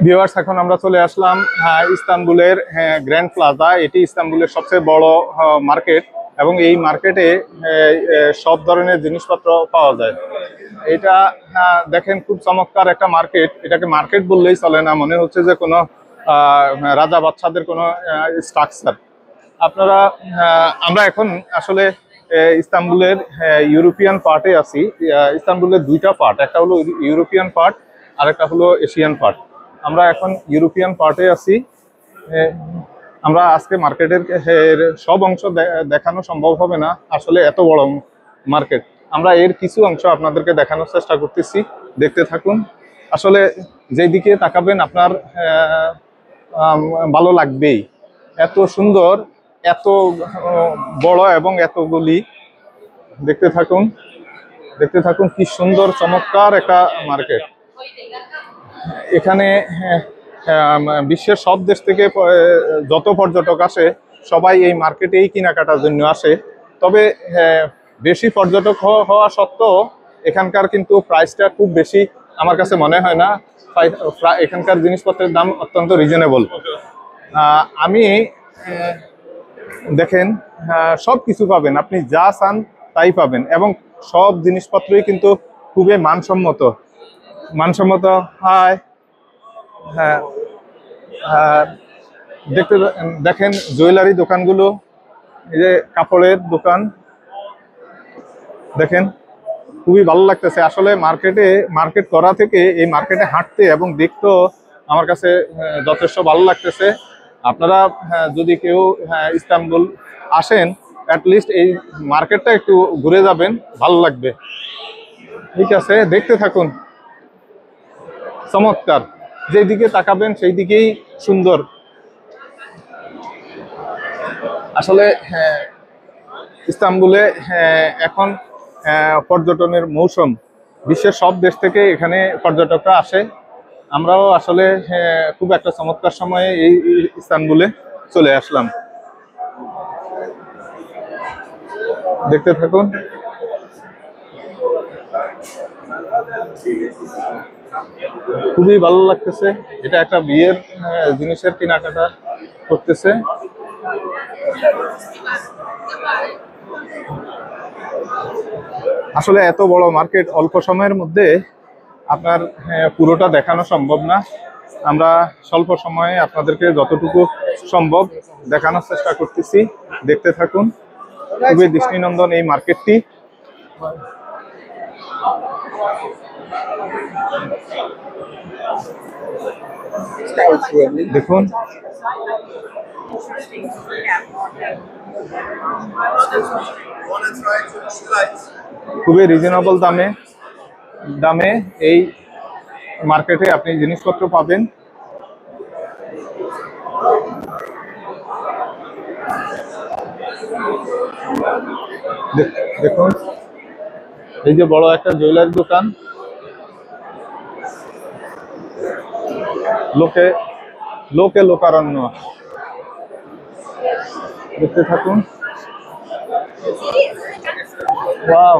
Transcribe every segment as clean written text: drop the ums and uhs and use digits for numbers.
Viewers, এখন আমরা চলে আসলাম ইস্তানবুলের গ্র্যান্ড প্লাজা। এটি ইস্তানবুলের সবচেয়ে বড় মার্কেট এবং এই মার্কেটে সব ধরনের জিনিসপত্র পাওয়া যায়। এটা দেখেন, খুব চমৎকার একটা মার্কেট। এটাকে মার্কেট বললেই চলে না, মনে হচ্ছে যে কোনো রাজা বাদশাদের কোনো স্ট্রাকচার। আপনারা আমরা এখন আসলে ইস্তানবুলের ইউরোপিয়ান পার্টে আছি। ইস্তানবুলের দুইটা পার্ট, একটা হলো ইউরোপিয়ান পার্ট আর একটা হলো এশিয়ান পার্ট। আমরা এখন ইউরোপিয়ান পার্টে আছি। আমরা আজকে মার্কেটের সব অংশ দেখানো সম্ভব হবে না, আসলে এত বড় মার্কেট। আমরা এর কিছু অংশ আপনাদেরকে দেখানোর চেষ্টা করতেছি, দেখতে থাকুন। আসলে যেদিকে তাকাবেন আপনার ভালো লাগবেই। এত সুন্দর, এত বড় এবং এতগুলি। দেখতে থাকুন, দেখতে থাকুন, কি সুন্দর চমৎকার একটা মার্কেট। এখানে বিশ্বের সব দেশ থেকে যত পর্যটক আসে সবাই এই মার্কেটেই কেনাকাটার জন্য আসে। তবে বেশি পর্যটক হওয়া সত্ত্বেও এখানকার কিন্তু প্রাইসটা খুব বেশি আমার কাছে মনে হয় না। এখানকার জিনিসপত্রের দাম অত্যন্ত রিজনেবল। আমি দেখেন, সব কিছু পাবেন, আপনি যা চান তাই পাবেন এবং সব জিনিসপত্রই কিন্তু খুবই মানসম্মত হয়। হ্যাঁ, দেখেন জুয়েলারি দোকানগুলো, এই যে কাপড়ের দোকান দেখেন, খুবই ভালো লাগতেছে। আসলে মার্কেট করা থেকে এই মার্কেটে হাঁটতে এবং দেখতেও আমার কাছে যথেষ্ট ভালো লাগতেছে। আপনারা যদি কেউ ইস্তানবুল আসেন, অ্যাটলিস্ট এই মার্কেটটা একটু ঘুরে যাবেন, ভালো লাগবে। ঠিক আছে, দেখতে থাকুন। চমৎকার, যেদিকে তাকাবেন সেই দিকেই সুন্দর। আসলে ইস্তানবুলে এখন পর্যটনের মৌসুম। বিশ্বের সব দেশ থেকে এখানে পর্যটকরা আসে। আমরাও আসলে খুব একটা চমৎকার সময়ে এই ইস্তানবুলে চলে আসলাম। দেখতে থাকুন। খুবই ভালো লাগতেছে। এটা একটা বিয়ের জিনিসের কেনাকাটা করতেছে। আসলে এত বড় মার্কেট, অল্প সময়ের মধ্যে আপনার পুরোটা দেখানো সম্ভব না। আমরা স্বল্প সময়ে আপনাদেরকে যতটুকু সম্ভব দেখানোর চেষ্টা করতেছি, দেখতে থাকুন। খুবই দৃষ্টিনন্দন এই মার্কেটটি। দেখুন, খুবই রিজনেবল দামে এই মার্কেটে আপনি জিনিসপত্র পাবেন। দেখুন, এই যে বড় একটা জুয়েলারি দোকান, লোকারণ্য। দেখতে থাকুন। ওয়াও,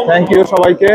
থ্যাংক ইউ সবাইকে।